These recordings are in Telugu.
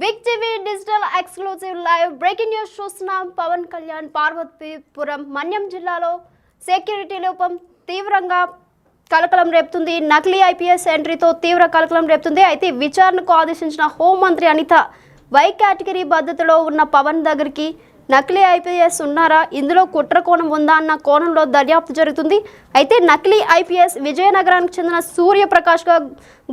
Big TV digital exclusive live breaking news చూస్తున్నాం. పవన్ కళ్యాణ్ పార్వతీపురం మన్యం జిల్లాలో సెక్యూరిటీ లోపం తీవ్రంగా కలకలం రేపుతుంది. నకిలీ ఐపీఎస్ ఎంట్రీతో తీవ్ర కలకలం రేపుతుంది. అయితే విచారణకు ఆదేశించిన హోంమంత్రి అనిత వై కేటగిరీ పద్ధతిలో ఉన్న పవన్ దగ్గరికి నకిలీ ఐపీఎస్ ఉన్నారా, ఇందులో కుట్ర కోణం ఉందా అన్న కోణంలో దర్యాప్తు జరుగుతుంది. అయితే నకిలీ ఐపీఎస్ విజయనగరానికి చెందిన సూర్యప్రకాష్గా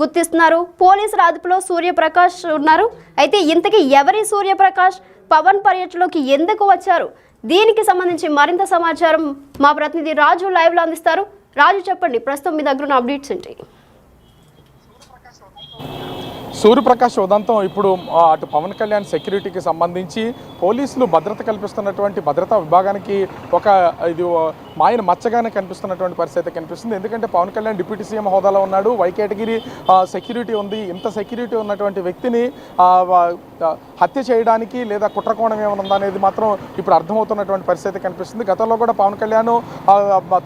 గుర్తిస్తున్నారు. పోలీసుల అదుపులో సూర్యప్రకాష్ ఉన్నారు. అయితే ఇంతకీ ఎవరి సూర్యప్రకాష్ పవన్ పర్యటనలోకి ఎందుకు వచ్చారు, దీనికి సంబంధించి మరింత సమాచారం మా ప్రతినిధి రాజు లైవ్లో అందిస్తారు. రాజు చెప్పండి, ప్రస్తుతం మీ దగ్గర ఉన్న అప్డేట్స్ ఏంటి? సూర్యప్రకాష్ ఉదంతం ఇప్పుడు అటు పవన్ కళ్యాణ్ సెక్యూరిటీకి సంబంధించి పోలీసులు భద్రత కల్పిస్తున్నటువంటి భద్రతా విభాగానికి ఒక ఇది మాయన మచ్చగానే కనిపిస్తున్నటువంటి పరిస్థితి కనిపిస్తుంది. ఎందుకంటే పవన్ కళ్యాణ్ డిప్యూటీ సీఎం హోదాలో ఉన్నాడు, వై కేటగిరీ సెక్యూరిటీ ఉంది. ఇంత సెక్యూరిటీ ఉన్నటువంటి వ్యక్తిని హత్య చేయడానికి లేదా కుట్రకోణం ఏమైనా ఉందా అనేది మాత్రం ఇప్పుడు అర్థమవుతున్నటువంటి పరిస్థితి కనిపిస్తుంది. గతంలో కూడా పవన్ కళ్యాణ్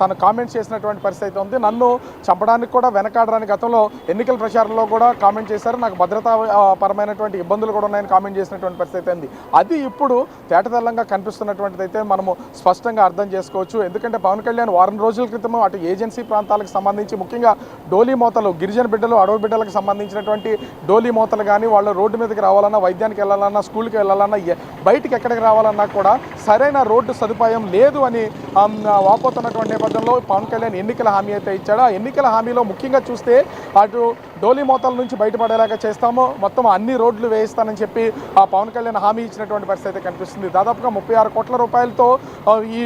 తను కామెంట్స్ చేసినటువంటి పరిస్థితి ఉంది. నన్ను చంపడానికి కూడా వెనకాడడానికి గతంలో ఎన్నికల ప్రచారంలో కూడా కామెంట్ చేశారు. నాకు భద్రతా పరమైనటువంటి ఇబ్బందులు కూడా ఉన్నాయని కామెంట్ చేసినటువంటి పరిస్థితి ఉంది. అది ఇప్పుడు తేటతెల్లంగా కనిపిస్తున్నటువంటిది అయితే మనము స్పష్టంగా అర్థం చేసుకోవచ్చు. ఎందుకంటే పవన్ కళ్యాణ్ వారం రోజుల క్రితం అటు ఏజెన్సీ ప్రాంతాలకు సంబంధించి ముఖ్యంగా డోలీ మోతలు, గిరిజన బిడ్డలు, అడవి బిడ్డలకు సంబంధించినటువంటి డోలీ మోతలు కానీ వాళ్ళు రోడ్డు మీదకి రావాలన్నా, వైద్యానికి వెళ్ళాలన్నా, స్కూల్కి వెళ్ళాలన్నా, బయటికి ఎక్కడికి రావాలన్నా కూడా సరైన రోడ్డు సదుపాయం లేదు అని వాపోతున్నటువంటి నేపథ్యంలో పవన్ కళ్యాణ్ ఎన్నికల హామీ అయితే ఇచ్చాడు. ఆ ఎన్నికల హామీలో ముఖ్యంగా చూస్తే అటు డోలీ మోతల నుంచి బయటపడేలాగా చేస్తాము, మొత్తం అన్ని రోడ్లు వేయిస్తానని చెప్పి ఆ పవన్ కళ్యాణ్ హామీ ఇచ్చినటువంటి పరిస్థితి కనిపిస్తుంది. దాదాపుగా 36 కోట్ల రూపాయలతో ఈ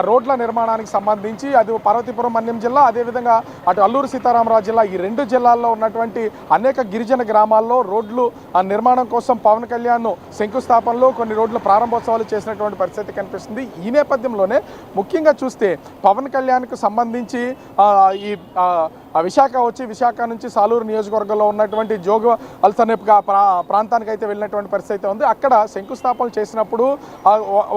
రోడ్ల నిర్మాణానికి సంబంధించి అది పార్వతీపురం మన్యం జిల్లా, అదేవిధంగా అటు అల్లూరు సీతారామరాజు జిల్లా, ఈ రెండు జిల్లాల్లో ఉన్నటువంటి అనేక గిరిజన గ్రామాల్లో రోడ్లు నిర్మాణం కోసం పవన్ కళ్యాణ్ శంకుస్థాపనలో కొన్ని రోడ్ల ప్రారంభోత్సవాలు చేసినటువంటి పరిస్థితి కనిపిస్తుంది. ఈ నేపథ్యంలోనే ముఖ్యంగా చూస్తే పవన్ కళ్యాణ్కు సంబంధించి ఈ విశాఖ నుంచి సాలూరు నియోజకవర్గంలో ఉన్నటువంటి జోగ అల్సనేప్ ప్రాంతానికి అయితే వెళ్ళినటువంటి పరిస్థితి ఉంది. అక్కడ శంకుస్థాపన చేసినప్పుడు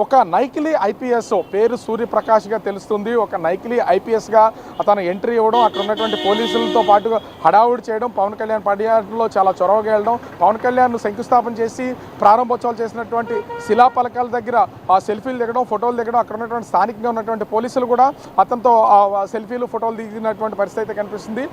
ఒక నకిలీ ఐపీఎస్, పేరు సూర్యప్రకాష్గా తెలుస్తుంది, ఒక నకిలీ ఐపీఎస్గా అతను ఎంట్రీ ఇవ్వడం, అక్కడ ఉన్నటువంటి పోలీసులతో పాటు హడావుడి చేయడం, పవన్ కళ్యాణ్ పర్యటనలో చాలా చొరవగా వెళ్ళడం, పవన్ కళ్యాణ్ శంకుస్థాపన చేసి ప్రారంభోత్సవాలు చేసినటువంటి శిలాపలకాల దగ్గర ఆ సెల్ఫీలు దిగడం, ఫోటోలు దిగడం, అక్కడ ఉన్నటువంటి స్థానికంగా ఉన్నటువంటి పోలీసులు కూడా అతనితో సెల్ఫీలు, ఫోటోలు దిగినటువంటి పరిస్థితి కనిపిస్తుంది.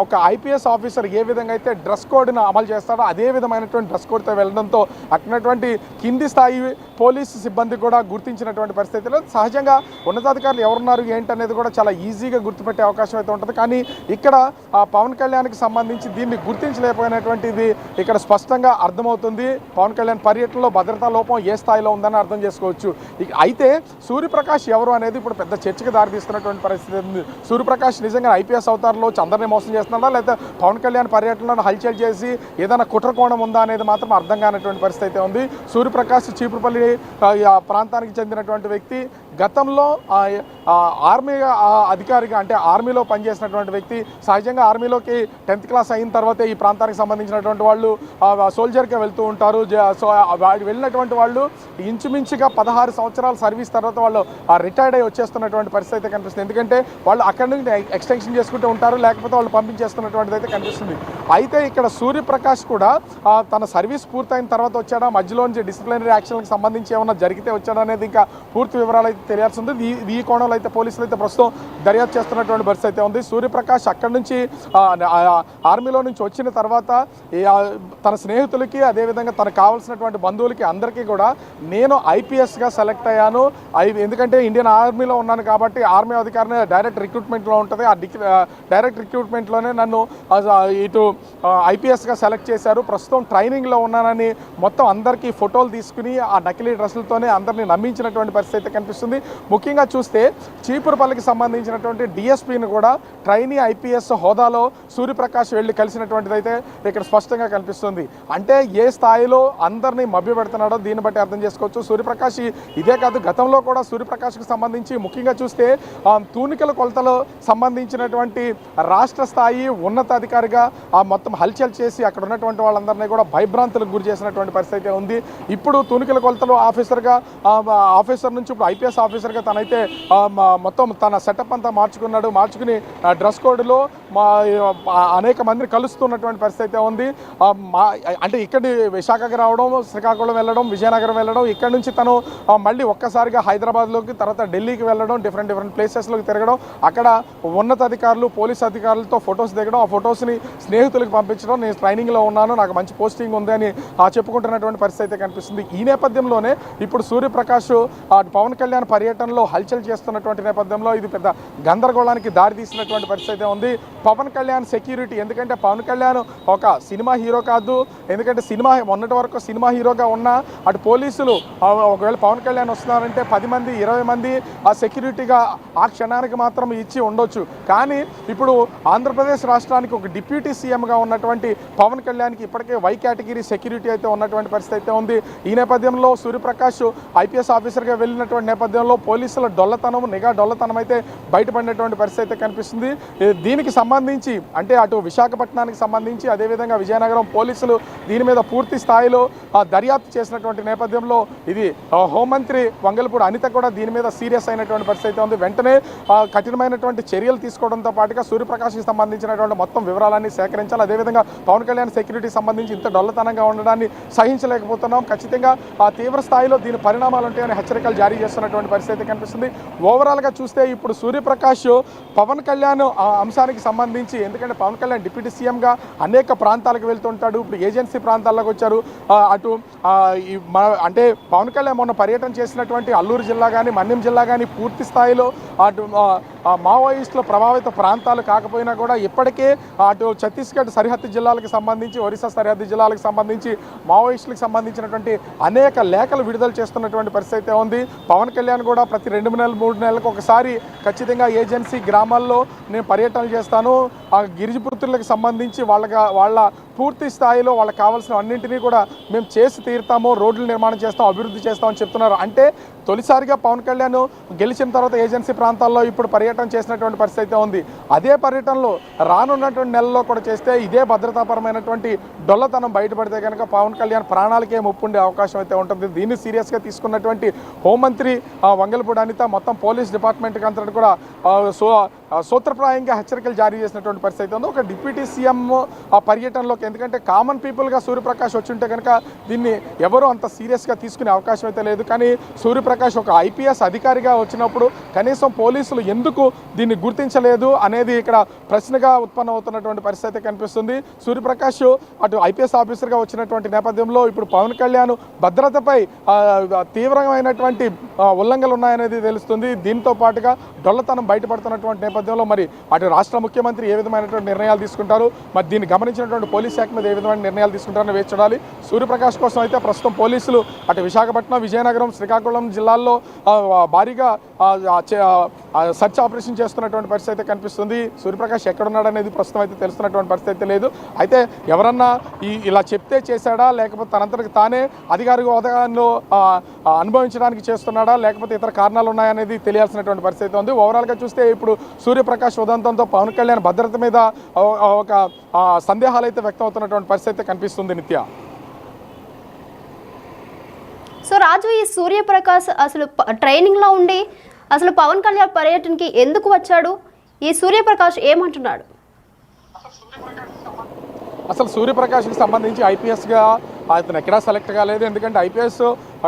ఒక ఐపీఎస్ ఆఫీసర్ ఏ విధంగా అయితే డ్రెస్ కోడ్ను అమలు చేస్తాడో అదే విధమైనటువంటి డ్రెస్ కోడ్తో వెళ్ళడంతో అక్కడటువంటి కింది స్థాయి పోలీసు సిబ్బంది కూడా గుర్తించినటువంటి పరిస్థితిలో సహజంగా ఉన్నతాధికారులు ఎవరున్నారు ఏంటనేది కూడా చాలా ఈజీగా గుర్తుపెట్టే అవకాశం అయితే ఉంటుంది. కానీ ఇక్కడ పవన్ కళ్యాణ్కి సంబంధించి దీన్ని గుర్తించలేకపోయినటువంటిది ఇక్కడ స్పష్టంగా అర్థమవుతుంది. పవన్ కళ్యాణ్ పర్యటనలో భద్రతా లోపం ఏ స్థాయిలో ఉందని అర్థం చేసుకోవచ్చు. అయితే సూర్యప్రకాష్ ఎవరు అనేది ఇప్పుడు పెద్ద చర్చకు దారితీస్తున్నటువంటి పరిస్థితి ఉంది. సూర్యప్రకాష్ నిజంగా ఐపీఎస్ అవతారంలో అందరినీ మోసం చేస్తున్నాడా, లేకపోతే పవన్ కళ్యాణ్ పర్యటనలో హల్చల్ చేసి ఏదైనా కుట్రకోణం ఉందా అనేది మాత్రం అర్థం కానటువంటి పరిస్థితి ఉంది. సూర్యప్రకాష్ చీపురుపల్లి ప్రాంతానికి చెందినటువంటి వ్యక్తి, గతంలో ఆర్మీ అధికారిగా అంటే ఆర్మీలో పనిచేసినటువంటి వ్యక్తి. సహజంగా ఆర్మీలోకి 10th క్లాస్ అయిన తర్వాతే ఈ ప్రాంతానికి సంబంధించినటువంటి వాళ్ళు సోల్జర్గా వెళ్తూ ఉంటారు. సో వెళ్ళినటువంటి వాళ్ళు ఇంచుమించుగా 16 సంవత్సరాల సర్వీస్ తర్వాత వాళ్ళు రిటైర్డ్ అయ్యి వచ్చేస్తున్నటువంటి పరిస్థితి కనిపిస్తుంది. ఎందుకంటే వాళ్ళు అక్కడి నుంచి ఎక్స్టెన్షన్ చేసుకుంటూ ఉంటారు, లేకపోతే వాళ్ళు పంపించేస్తున్నటువంటిది అయితే కనిపిస్తుంది. అయితే ఇక్కడ సూర్యప్రకాష్ కూడా తన సర్వీస్ పూర్తయిన తర్వాత వచ్చాడా, మధ్యలో నుంచి డిసిప్లినరీ యాక్షన్కి సంబంధించి ఏమైనా జరిగితే వచ్చాడా అనేది ఇంకా పూర్తి వివరాలు అయితే తెలియాల్సి ఉంది. ఈ కోణంలో అయితే పోలీసులు అయితే ప్రస్తుతం దర్యాప్తు చేస్తున్నటువంటి పరిస్థితి అయితే ఉంది. సూర్యప్రకాష్ అక్కడి నుంచి ఆర్మీలో నుంచి వచ్చిన తర్వాత తన స్నేహితులకి, అదేవిధంగా తనకు కావాల్సినటువంటి బంధువులకి అందరికీ కూడా నేను ఐపీఎస్గా సెలెక్ట్ అయ్యాను, ఎందుకంటే ఇండియన్ ఆర్మీలో ఉన్నాను కాబట్టి ఆర్మీ అధికారిని డైరెక్ట్ రిక్రూట్మెంట్లో ఉంటుంది, ఆ డైరెక్ట్ రిక్రూట్మెంట్లోనే నన్ను ఇటు ఐపీఎస్గా సెలెక్ట్ చేశారు, ప్రస్తుతం ట్రైనింగ్లో ఉన్నానని మొత్తం అందరికీ ఫోటోలు తీసుకుని ఆ నకిలీ డ్రెస్సులతోనే అందరినీ నమ్మించినటువంటి పరిస్థితి కనిపిస్తుంది. ముఖ్యంగా చూస్తే చీపురుపల్లికి సంబంధించినటువంటి డిఎస్పీని కూడా ట్రైనీ ఐపీఎస్ హోదాలో సూర్యప్రకాష్ వెళ్ళి కలిసినటువంటిది అయితే ఇక్కడ స్పష్టంగా కనిపిస్తుంది. అంటే ఏ స్థాయిలో అందరినీ మభ్యపెడుతున్నాడో దీన్ని బట్టి అర్థం చేసుకోవచ్చు. సూర్యప్రకాష్ ఇదే కాదు, గతంలో కూడా సూర్యప్రకాష్కి సంబంధించి ముఖ్యంగా చూస్తే తూనికల కొలతలో సంబంధించినటువంటి రాష్ట్ర స్థాయి ఉన్నతాధికారిగా మొత్తం హల్చల్ చేసి అక్కడ ఉన్నటువంటి వాళ్ళందరినీ కూడా భయభ్రాంతులకు గురి చేసినటువంటి పరిస్థితి ఉంది. ఇప్పుడు తూనికల కొలతలో ఆఫీసర్ నుంచి ఇప్పుడు ఐపీఎస్ ఆఫీసర్గా తనైతే మొత్తం తన సెటప్ అంతా మార్చుకుని డ్రెస్ కోడ్లో అనేక మందిని కలుస్తున్నటువంటి పరిస్థితి అయితే ఉంది. అంటే ఇక్కడి విశాఖకి రావడం, శ్రీకాకుళం వెళ్ళడం, విజయనగరం వెళ్ళడం, ఇక్కడ నుంచి తను మళ్ళీ ఒక్కసారిగా హైదరాబాద్లోకి, తర్వాత ఢిల్లీకి వెళ్ళడం, డిఫరెంట్ ప్లేసెస్లోకి తిరగడం, అక్కడ ఉన్నతాధికారులు పోలీస్ అధికారులతో ఫొటోస్ దిగడం, ఆ ఫొటోస్ని స్నేహితులకు పంపించడం, నేను ట్రైనింగ్లో ఉన్నాను, నాకు మంచి పోస్టింగ్ ఉంది అని చెప్పుకుంటున్నటువంటి పరిస్థితి అయితే కనిపిస్తుంది. ఈ నేపథ్యంలోనే ఇప్పుడు సూర్యప్రకాష్ పవన్ కళ్యాణ్ పర్యటనలో హల్చల్ చేస్తున్నటువంటి నేపథ్యంలో ఇది పెద్ద గందరగోళానికి దారి తీసినటువంటి పరిస్థితి ఉంది. పవన్ కళ్యాణ్ సెక్యూరిటీ, ఎందుకంటే పవన్ కళ్యాణ్ ఒక సినిమా హీరో కాదు, ఎందుకంటే మొన్నటి వరకు సినిమా హీరోగా ఉన్న అటు పోలీసులు ఒకవేళ పవన్ కళ్యాణ్ వస్తున్నారంటే 10 మంది 20 మంది ఆ సెక్యూరిటీగా ఆ క్షణానికి మాత్రం ఇచ్చి ఉండొచ్చు. కానీ ఇప్పుడు ఆంధ్రప్రదేశ్ రాష్ట్రానికి ఒక డిప్యూటీ సీఎంగా ఉన్నటువంటి పవన్ కళ్యాణ్కి ఇప్పటికే వై కేటగిరీ సెక్యూరిటీ అయితే ఉన్నటువంటి పరిస్థితి అయితే ఉంది. ఈ నేపథ్యంలో సూర్యప్రకాష్ ఐపీఎస్ ఆఫీసర్గా వెళ్ళినటువంటి నేపథ్యంలో పోలీసుల డొల్లతనం, నిఘా డొల్లతనం అయితే బయటపడినటువంటి పరిస్థితి అయితే కనిపిస్తుంది. దీనికి సంబంధించి అంటే అటు విశాఖపట్నానికి సంబంధించి అదేవిధంగా విజయనగరం పోలీసులు దీని మీద పూర్తి స్థాయిలో దర్యాప్తు చేసినటువంటి నేపథ్యంలో ఇది హోంమంత్రి వంగలపూడి అనిత కూడా దీని మీద సీరియస్ అయినటువంటి పరిస్థితి ఉంది. వెంటనే కఠినమైనటువంటి చర్యలు తీసుకోవడంతో పాటుగా సూర్యప్రకాష్కి సంబంధించినటువంటి మొత్తం వివరాలన్నీ సేకరించాలి. అదేవిధంగా పవన్ కళ్యాణ్ సెక్యూరిటీ సంబంధించి ఇంత డొల్లతనంగా ఉండడాన్ని సహించలేకపోతున్నాం, ఖచ్చితంగా తీవ్ర స్థాయిలో దీని పరిణామాలు ఉంటాయని హెచ్చరికలు జారీ చేస్తున్నటువంటి పరిస్థితి కనిపిస్తుంది. ఓవరాల్గా చూస్తే ఇప్పుడు సూర్యప్రకాష్ పవన్ కళ్యాణ్ అంశానికి సంబంధించి, ఎందుకంటే పవన్ కళ్యాణ్ డిప్యూటీ సీఎంగా అనేక ప్రాంతాలకు వెళ్తుంటాడు, ఇప్పుడు ఏజెన్సీ ప్రాంతాల్లోకి వచ్చారు. అటు అంటే పవన్ కళ్యాణ్ మొన్న పర్యటన చేసినటువంటి అల్లూరు జిల్లా కానీ మన్యం జిల్లా కానీ పూర్తి స్థాయిలో అటు మావోయిస్టుల ప్రభావిత ప్రాంతాలు కాకపోయినా కూడా ఇప్పటికే అటు ఛత్తీస్గఢ్ సరిహద్దు జిల్లాలకు సంబంధించి, ఒరిస్సా సరిహద్దు జిల్లాలకు సంబంధించి మావోయిస్టులకు సంబంధించినటువంటి అనేక లేఖలు విడుదల చేస్తున్నటువంటి పరిస్థితి ఉంది. పవన్ కళ్యాణ్ కూడా ప్రతి 2 నెలలు 3 నెలలకు ఒకసారి ఖచ్చితంగా ఏజెన్సీ గ్రామాల్లో నేను పర్యటనలు చేస్తాను, ఆ గిరిజపుత్రులకు సంబంధించి వాళ్ళ పూర్తి స్థాయిలో వాళ్ళకి కావాల్సిన అన్నింటినీ కూడా మేము చేసి తీరుతాము, రోడ్లు నిర్మాణం చేస్తాం, అభివృద్ధి చేస్తామని చెప్తున్నారు. అంటే తొలిసారిగా పవన్ కళ్యాణ్ గెలిచిన తర్వాత ఏజెన్సీ ప్రాంతాల్లో ఇప్పుడు పర్యటన చేసినటువంటి పరిస్థితి ఉంది. అదే పర్యటనలో రానున్నటువంటి నెలల్లో కూడా చేస్తే ఇదే భద్రతాపరమైనటువంటి డొల్లతనం బయటపడితే కనుక పవన్ కళ్యాణ్ ప్రాణాలకే ముప్పు ఉండే అవకాశం అయితే ఉంటుంది. దీన్ని సీరియస్గా తీసుకున్నటువంటి హోంమంత్రి వంగలపూడి అనిత మొత్తం పోలీస్ డిపార్ట్మెంట్కి అంతటి కూడా సూత్రప్రాయంగా హెచ్చరికలు జారీ చేసినటువంటి పరిస్థితి ఉంది. ఒక డిప్యూటీ సీఎం ఆ పర్యటనలోకి, ఎందుకంటే కామన్ పీపుల్గా సూర్యప్రకాష్ వచ్చి ఉంటే కనుక దీన్ని ఎవరూ అంత సీరియస్గా తీసుకునే అవకాశం అయితే లేదు. కానీ సూర్యప్రకాష్ ఒక ఐపీఎస్ అధికారిగా వచ్చినప్పుడు కనీసం పోలీసులు ఎందుకు దీన్ని గుర్తించలేదు అనేది ఇక్కడ ప్రశ్నగా ఉత్పన్నమవుతున్నటువంటి పరిస్థితి కనిపిస్తుంది. సూర్యప్రకాష్ అటు ఐపీఎస్ ఆఫీసర్గా వచ్చినటువంటి నేపథ్యంలో ఇప్పుడు పవన్ కళ్యాణ్ భద్రతపై తీవ్రమైనటువంటి ఉల్లంఘనలు ఉన్నాయనేది తెలుస్తుంది. దీంతో పాటుగా డొల్లతనం బయటపడుతున్నటువంటి నేపథ్యంలో మరి అటు రాష్ట్ర ముఖ్యమంత్రి ఏ విధమైనటువంటి నిర్ణయాలు తీసుకుంటారు, మరి దీన్ని గమనించినటువంటి పోలీస్ శాఖ మీద ఏ విధమైన నిర్ణయాలు తీసుకుంటారని వేచి చూడాలి. సూర్యప్రకాష్ కోసం అయితే ప్రస్తుతం పోలీసులు అటు విశాఖపట్నం, విజయనగరం, శ్రీకాకుళం జిల్లాల్లో భారీగా సర్చ్ ఆపరేషన్ చేస్తున్నటువంటి పరిస్థితి అయితే కనిపిస్తుంది. సూర్యప్రకాష్ ఎక్కడున్నాడనేది ప్రస్తుతం అయితే తెలుస్తున్నటువంటి పరిస్థితి లేదు. అయితే ఎవరన్నా ఇలా చెప్తే చేశాడా, లేకపోతే తనంతటికి తానే అధికారిక హోదాను అనుభవించడానికి చేస్తున్నాడా, లేకపోతే ఇతర కారణాలు ఉన్నాయనేది తెలియాల్సినటువంటి పరిస్థితి ఉంది. ఓవరాల్గా చూస్తే ఇప్పుడు సూర్యప్రకాష్ ఉదంతంతో పవన్ కళ్యాణ్ భద్రత మీద ఒక సందేహాలు అయితే వ్యక్తం అవుతున్నటువంటి పరిస్థితి కనిపిస్తుంది. నిత్య సో రాజు, ఈ సూర్యప్రకాష్ అసలు ట్రైనింగ్లో ఉండి అసలు పవన్ కళ్యాణ్ పర్యటనకి ఎందుకు వచ్చాడు? ఈ సూర్యప్రకాష్ ఏమంటున్నాడు? అసలు సూర్యప్రకాష్కి సంబంధించి ఐపీఎస్గా అతను ఎక్కడా సెలెక్ట్ కాలేదు. ఎందుకంటే ఐపీఎస్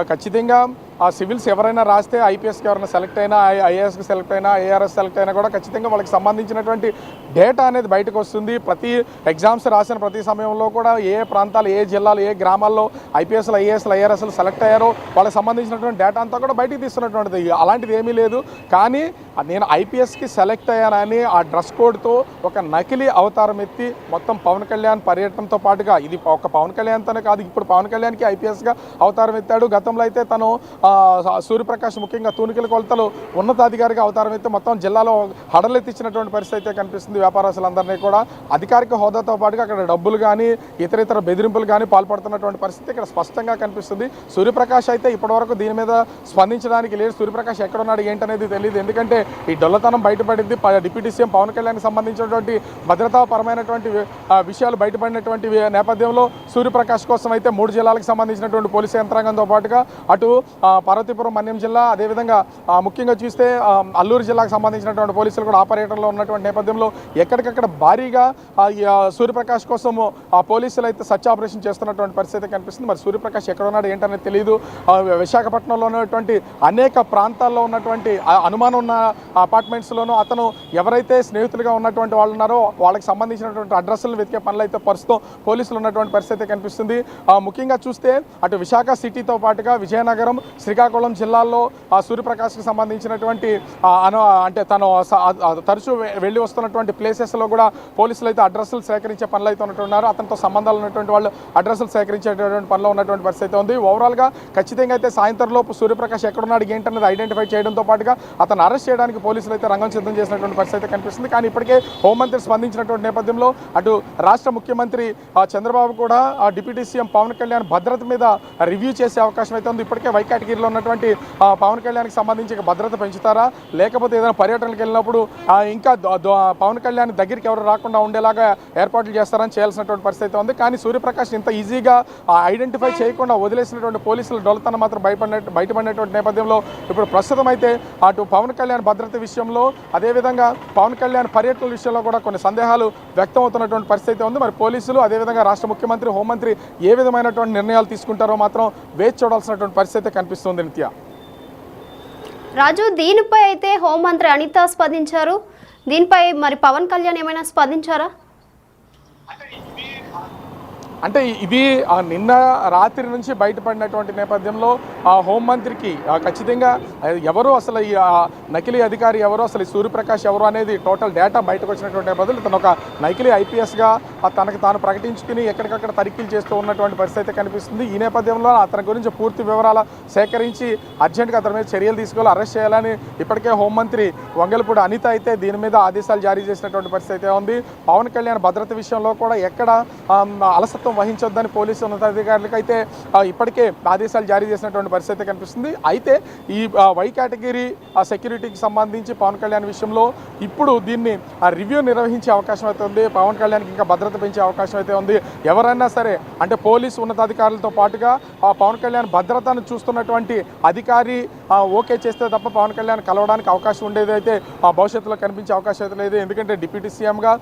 ఖచ్చితంగా ఆ సివిల్స్ ఎవరైనా రాస్తే ఐపీఎస్కి ఎవరైనా సెలెక్ట్ అయినా, ఐఏఎస్కి సెలెక్ట్ అయినా, ఏఆర్ఎస్ సెలెక్ట్ అయినా కూడా ఖచ్చితంగా వాళ్ళకి సంబంధించినటువంటి డేటా అనేది బయటకు వస్తుంది. ప్రతి ఎగ్జామ్స్ రాసిన ప్రతి సమయంలో కూడా ఏ ప్రాంతాలు, ఏ జిల్లాలు, ఏ గ్రామాల్లో ఐపీఎస్లు, ఐఏఎస్లు, ఐఆర్ఎస్లు సెలెక్ట్ అయ్యారో వాళ్ళకి సంబంధించినటువంటి డేటా అంతా కూడా బయటికి తీస్తున్నటువంటిది. అలాంటిది ఏమీ లేదు. కానీ నేను ఐపీఎస్కి సెలెక్ట్ అయ్యానని ఆ డ్రెస్ కోడ్తో ఒక నకిలీ అవతారం ఎత్తి మొత్తం పవన్ కళ్యాణ్ పర్యటనతో పాటుగా, ఇది ఒక పవన్ కళ్యాణ్తోనే కాదు, ఇప్పుడు పవన్ కళ్యాణ్కి ఐపీఎస్గా అవతారం ఎత్తాడు. గతంలో అయితే తను సూర్యప్రకాష్ ముఖ్యంగా తూనికల కొలతలు ఉన్నతాధికారిగా అవతారం అయితే మొత్తం జిల్లాలో హడలెత్తించినటువంటి పరిస్థితి అయితే కనిపిస్తుంది. వ్యాపారస్తులందరినీ కూడా అధికారిక హోదాతో పాటుగా అక్కడ డబ్బులు కానీ ఇతర బెదిరింపులు కానీ పాల్పడుతున్నటువంటి పరిస్థితి ఇక్కడ స్పష్టంగా కనిపిస్తుంది. సూర్యప్రకాష్ అయితే ఇప్పటివరకు దీని మీద స్పందించడానికి లేదు. సూర్యప్రకాష్ ఎక్కడున్నాడు ఏంటనేది తెలియదు. ఎందుకంటే ఈ డొల్లతనం బయటపడింది. డిప్యూటీ సీఎం పవన్ కళ్యాణ్కి సంబంధించినటువంటి భద్రతాపరమైనటువంటి విషయాలు బయటపడినటువంటి నేపథ్యంలో సూర్యప్రకాష్ కోసం అయితే 3 జిల్లాలకు సంబంధించినటువంటి పోలీసు యంత్రాంగంతో పాటుగా అటు పార్వతీపురం మన్యం జిల్లా అదేవిధంగా ముఖ్యంగా చూస్తే అల్లూరు జిల్లాకు సంబంధించినటువంటి పోలీసులు కూడా ఆపరేటర్లో ఉన్నటువంటి నేపథ్యంలో ఎక్కడికక్కడ భారీగా సూర్యప్రకాష్ కోసం పోలీసులు అయితే సర్చ్ ఆపరేషన్ చేస్తున్నటువంటి పరిస్థితి కనిపిస్తుంది. మరి సూర్యప్రకాష్ ఎక్కడ ఉన్నాడు ఏంటనేది తెలియదు. విశాఖపట్నంలో ఉన్నటువంటి అనేక ప్రాంతాల్లో ఉన్నటువంటి అనుమానం ఉన్న అపార్ట్మెంట్స్లోనూ అతను ఎవరైతే స్నేహితులుగా ఉన్నటువంటి వాళ్ళు ఉన్నారో వాళ్ళకి సంబంధించినటువంటి అడ్రస్లను వెతికే పనులు అయితే ప్రస్తుతం పోలీసులు ఉన్నటువంటి పరిస్థితి కనిపిస్తుంది. ముఖ్యంగా చూస్తే అటు విశాఖ సిటీతో పాటుగా విజయనగరం, శ్రీకాకుళం జిల్లాల్లో సూర్యప్రకాష్కి సంబంధించినటువంటి అంటే తను తరచూ వెళ్ళి వస్తున్నటువంటి ప్లేసెస్లో కూడా పోలీసులు అయితే అడ్రస్లు సేకరించే పనులు అయితే ఉన్నట్టున్నారు. అతనితో సంబంధాలు ఉన్నటువంటి వాళ్ళు అడ్రస్లు సేకరించేటటువంటి పనిలో ఉన్నటువంటి పరిస్థితి ఉంది. ఓవరాల్గా ఖచ్చితంగా అయితే సాయంత్రం లోపు సూర్యప్రకాష్ ఎక్కడున్నాడు ఏంటనేది ఐడెంటిఫై చేయడంతో పాటుగా అతను అరెస్ట్ చేయడానికి పోలీసులు అయితే రంగం సిద్ధం చేసినటువంటి పరిస్థితి కనిపిస్తుంది. కానీ ఇప్పటికే హోంమంత్రి స్పందించినటువంటి నేపథ్యంలో అటు రాష్ట్ర ముఖ్యమంత్రి చంద్రబాబు కూడా డిప్యూటీ సీఎం పవన్ కళ్యాణ్ భద్రత మీద రివ్యూ చేసే అవకాశం అయితే ఉంది. ఇప్పటికే వై కేటగిరీలో ఉన్నటువంటి పవన్ కళ్యాణ్కి సంబంధించి భద్రత పెంచుతారా, లేకపోతే ఏదైనా పర్యటనకు వెళ్ళినప్పుడు ఇంకా పవన్ కళ్యాణ్ దగ్గరికి ఎవరు రాకుండా ఉండేలాగా ఏర్పాట్లు చేస్తారని చేయాల్సినటువంటి పరిస్థితి ఉంది. కానీ సూర్యప్రకాష్ ఇంత ఈజీగా ఐడెంటిఫై చేయకుండా వదిలేసినటువంటి పోలీసులు డొలతనం మాత్రం బయటపడినటువంటి నేపథ్యంలో ఇప్పుడు ప్రస్తుతం అయితే అటు పవన్ కళ్యాణ్ భద్రత విషయంలో అదేవిధంగా పవన్ కళ్యాణ్ పర్యటనల విషయంలో కూడా కొన్ని సందేహాలు వ్యక్తం అవుతున్నటువంటి పరిస్థితి ఉంది. మరి పోలీసులు అదేవిధంగా రాష్ట్ర ముఖ్యమంత్రి, హోంమంత్రి ఏ విధమైనటువంటి నిర్ణయాలు తీసుకుంటారో మాత్రం వేచి చూడాల్సినటువంటి పరిస్థితి కనిపిస్తుంది. నిత్య రాజు, దీనిపై అయితే హోంమంత్రి అనిత స్పందించారు. దీనిపై మరి పవన్ కళ్యాణ్ ఏమైనా స్పందించారా? అంటే ఇది నిన్న రాత్రి నుంచి బయటపడినటువంటి నేపథ్యంలో హోంమంత్రికి ఖచ్చితంగా ఎవరు అసలు ఈ నకిలీ అధికారి ఎవరు, అసలు ఈ సూర్యప్రకాష్ ఎవరు అనేది టోటల్ డేటా బయటకు వచ్చినటువంటి నేపథ్యంలో తను ఒక నకిలీ ఐపీఎస్గా తనకు తాను ప్రకటించుకుని ఎక్కడికక్కడ తనిఖీలు చేస్తూ ఉన్నటువంటి పరిస్థితి కనిపిస్తుంది. ఈ నేపథ్యంలో అతని గురించి పూర్తి వివరాలు సేకరించి అర్జెంటుగా అతని మీద చర్యలు తీసుకోవాలి, అరెస్ట్ చేయాలని ఇప్పటికే హోంమంత్రి వంగలపూడి అనిత అయితే దీని మీద ఆదేశాలు జారీ చేసినటువంటి పరిస్థితి ఉంది. పవన్ కళ్యాణ్ భద్రత విషయంలో కూడా ఎక్కడ అలసత్వం వహించొద్దని పోలీసు ఉన్నతాధికారులకు అయితే ఇప్పటికే ఆదేశాలు జారీ చేసినటువంటి పరిస్థితి కనిపిస్తుంది. అయితే ఈ వై కేటగిరీ సెక్యూరిటీకి సంబంధించి పవన్ కళ్యాణ్ విషయంలో ఇప్పుడు దీన్ని రివ్యూ నిర్వహించే అవకాశం అయితే ఉంది. పవన్ కళ్యాణ్కి ఇంకా భద్రత పెంచే అవకాశం అయితే ఉంది. ఎవరైనా సరే అంటే పోలీసు ఉన్నతాధికారులతో పాటుగా పవన్ కళ్యాణ్ భద్రతను చూస్తున్నటువంటి అధికారి ఓకే చేస్తే తప్ప పవన్ కళ్యాణ్ కలవడానికి అవకాశం ఉండేది అయితే భవిష్యత్తులో కనిపించే అవకాశం అయితే లేదు. ఎందుకంటే డిప్యూటీ సీఎంగా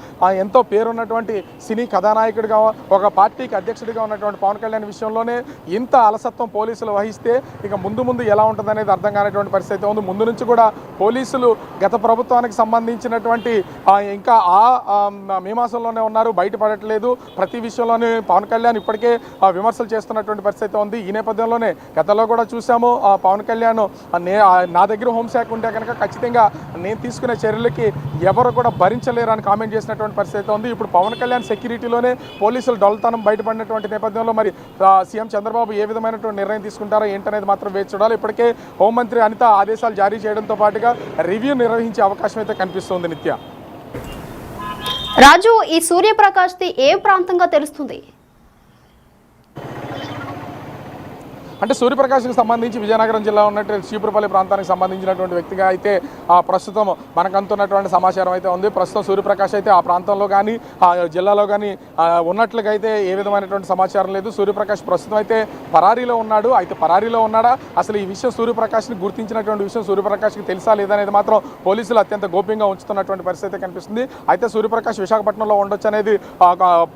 ఎంతో పేరున్నటువంటి సినీ కథానాయకుడిగా ఒక పార్టీకి అధ్యక్షుడిగా ఉన్నటువంటి పవన్ కళ్యాణ్ విషయంలోనే ఇంత అలసత్వం పోలీసులు వహిస్తే ఇక ముందు ఎలా ఉంటుందనేది అర్థం కానటువంటి పరిస్థితి ఉంది. ముందు నుంచి కూడా పోలీసులు గత ప్రభుత్వానికి సంబంధించినటువంటి ఇంకా మీమాసంలోనే ఉన్నారు, బయటపడట్లేదు. ప్రతి విషయంలోనే పవన్ కళ్యాణ్ ఇప్పటికే విమర్శలు చేస్తున్నటువంటి పరిస్థితి ఉంది. ఈ నేపథ్యంలోనే గతంలో కూడా చూసాము పవన్ కళ్యాణ్ నా దగ్గర హోంశాఖ ఉంటే కనుక ఖచ్చితంగా నేను తీసుకునే చర్యలకి ఎవరు కూడా భరించలేరు అని కామెంట్ చేసినటువంటి పరిస్థితి ఉంది. ఇప్పుడు పవన్ కళ్యాణ్ సెక్యూరిటీలోనే పోలీసులు డొల్తనం బయటపడినటువంటి నేపథ్యంలో మరి సీఎం చంద్రబాబు ఏ విధమైనటువంటి నిర్ణయం తీసుకుంటారో ఏంటనేది మాత్రం వేచి చూడాలి. ఇప్పటికే హోంమంత్రి అనిత ఆదేశాలు జారీ చేయడంతో పాటుగా రివ్యూ నిర్వహించే అవకాశం అయితే కనిపిస్తుంది. నిత్య రాజు, ఈ సూర్యప్రకాష్ది ఏ ప్రాంతంగా తెలుస్తుంది? అంటే సూర్యప్రకాష్కి సంబంధించి విజయనగరం జిల్లా ఉన్నట్టు చీపురుపల్లి ప్రాంతానికి సంబంధించినటువంటి వ్యక్తిగా అయితే ప్రస్తుతం మనకు అందుతున్నటువంటి సమాచారం అయితే ఉంది. ప్రస్తుతం సూర్యప్రకాష్ అయితే ఆ ప్రాంతంలో కానీ ఆ జిల్లాలో కానీ ఉన్నట్లుగా అయితే ఏ విధమైనటువంటి సమాచారం లేదు. సూర్యప్రకాష్ ప్రస్తుతం అయితే పరారీలో ఉన్నాడు. అయితే పరారీలో ఉన్నాడా, అసలు ఈ విషయం సూర్యప్రకాష్ని గుర్తించినటువంటి విషయం సూర్యప్రకాష్కి తెలుసా లేదనేది మాత్రం పోలీసులు అత్యంత గోప్యంగా ఉంచుతున్నటువంటి పరిస్థితి కనిపిస్తుంది. అయితే సూర్యప్రకాష్ విశాఖపట్నంలో ఉండొచ్చు అనేది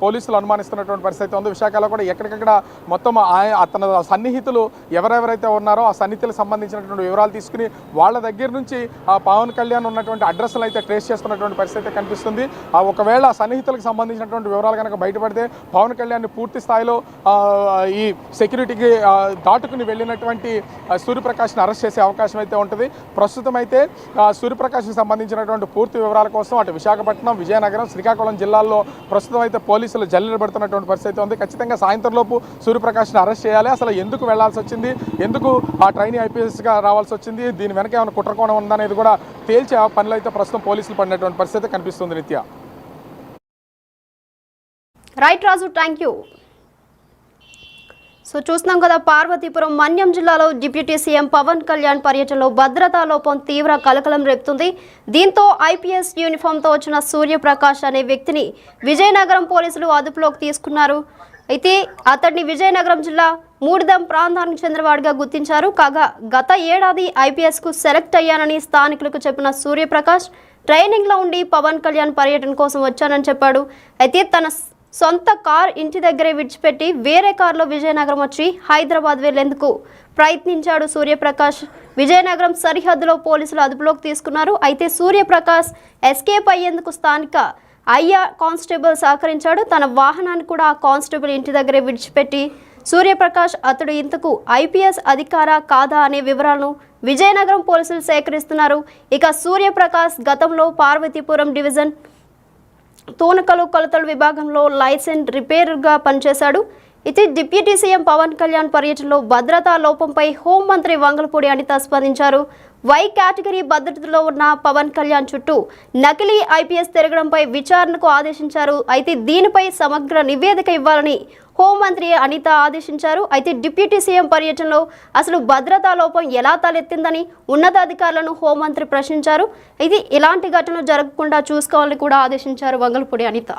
పోలీసులు అనుమానిస్తున్నటువంటి పరిస్థితి ఉంది. విశాఖలో కూడా ఎక్కడికక్కడ మొత్తం అతని సన్నిహితులు ఎవరెవరైతే ఉన్నారో ఆ సన్నిహితులకు సంబంధించినటువంటి వివరాలు తీసుకుని వాళ్ళ దగ్గర నుంచి పవన్ కళ్యాణ్ ఉన్నటువంటి అడ్రస్లు అయితే ట్రేస్ చేస్తున్నటువంటి పరిస్థితి కనిపిస్తుంది. ఒకవేళ సన్నిహితులకు సంబంధించినటువంటి వివరాలు కనుక బయటపడితే పవన్ కళ్యాణ్ పూర్తి స్థాయిలో ఈ సెక్యూరిటీకి దాటుకుని వెళ్ళినటువంటి సూర్యప్రకాష్ని అరెస్ట్ చేసే అవకాశం అయితే ఉంటుంది. ప్రస్తుతం అయితే సూర్యప్రకాష్కి సంబంధించినటువంటి పూర్తి వివరాల కోసం అటు విశాఖపట్నం, విజయనగరం, శ్రీకాకుళం జిల్లాల్లో ప్రస్తుతం అయితే పోలీసులు జల్లెడ పెడుతున్నటువంటి పరిస్థితి ఉంది. ఖచ్చితంగా సాయంత్రం లోపు సూర్యప్రకాష్ని అరెస్ట్ చేయాలి. అసలు ఎందుకు వెళ్లాల్సి వచ్చింది, ఎందుకు ఆ ట్రైనీ ఐపీఎస్గా రావాల్సి వచ్చింది, దీని వెనక ఏమైనా కుట్రకోణం ఉందనేది కూడా తేల్చే పనులు అయితే ప్రస్తుతం పోలీసులు పడినటువంటి పరిస్థితి కనిపిస్తుంది. నిత్య right Raju, thank you. So చూస్తున్నాం కదా, పార్వతీపురం మన్యం జిల్లాలో డిప్యూటీ సీఎం పవన్ కళ్యాణ్ పర్యటనలో భద్రతా లోపం తీవ్ర కలకలం రేపుతుంది. దీంతో ఐపీఎస్ యూనిఫామ్తో వచ్చిన సూర్యప్రకాష్ అనే వ్యక్తిని విజయనగరం పోలీసులు అదుపులోకి తీసుకున్నారు. అయితే అతడిని విజయనగరం జిల్లా మూడిదం ప్రాంతానికి చెందినవాడిగా గుర్తించారు. కాగా గత ఏడాది ఐపీఎస్కు సెలెక్ట్ అయ్యానని స్థానికులకు చెప్పిన సూర్యప్రకాష్ ట్రైనింగ్లో ఉండి పవన్ కళ్యాణ్ పర్యటన కోసం వచ్చానని చెప్పాడు. అయితే తన సొంత కార్ ఇంటి దగ్గరే విడిచిపెట్టి వేరే కారులో విజయనగరం వచ్చి హైదరాబాద్ వెళ్లేందుకు ప్రయత్నించాడు సూర్యప్రకాష్. విజయనగరం సరిహద్దులో పోలీసులు అదుపులోకి తీసుకున్నారు. అయితే సూర్యప్రకాష్ ఎస్కేప్ అయ్యేందుకు స్థానిక అయ్యా కానిస్టేబుల్ సహకరించాడు. తన వాహనాన్ని కూడా ఆ కానిస్టేబుల్ ఇంటి దగ్గరే విడిచిపెట్టి సూర్యప్రకాష్ అతడు ఇంతకు ఐపీఎస్ అధికారా కాదా అనే వివరాలను విజయనగరం పోలీసులు సేకరిస్తున్నారు. ఇక సూర్యప్రకాష్ గతంలో పార్వతీపురం డివిజన్ తూనకలు కొలతల విభాగంలో లైసెన్స్ రిపేర్గా పనిచేశాడు. ఇది డిప్యూటీ సీఎం పవన్ కళ్యాణ్ పర్యటనలో భద్రతా లోపంపై హోంమంత్రి వంగలపూడి అనిత స్పందించారు. వై కేటగిరీ భద్రతలో ఉన్న పవన్ కళ్యాణ్ చుట్టూ నకిలీ ఐపీఎస్ తిరగడంపై విచారణకు ఆదేశించారు. అయితే దీనిపై సమగ్ర నివేదిక ఇవ్వాలని హోంమంత్రి అనిత ఆదేశించారు. అయితే డిప్యూటీ సీఎం పర్యటనలో అసలు భద్రతా లోపం ఎలా తలెత్తిందని ఉన్నతాధికారులను హోంమంత్రి ప్రశ్నించారు. ఇది ఇలాంటి ఘటనలు జరగకుండా చూసుకోవాలని కూడా ఆదేశించారు వంగలపూడి అనిత.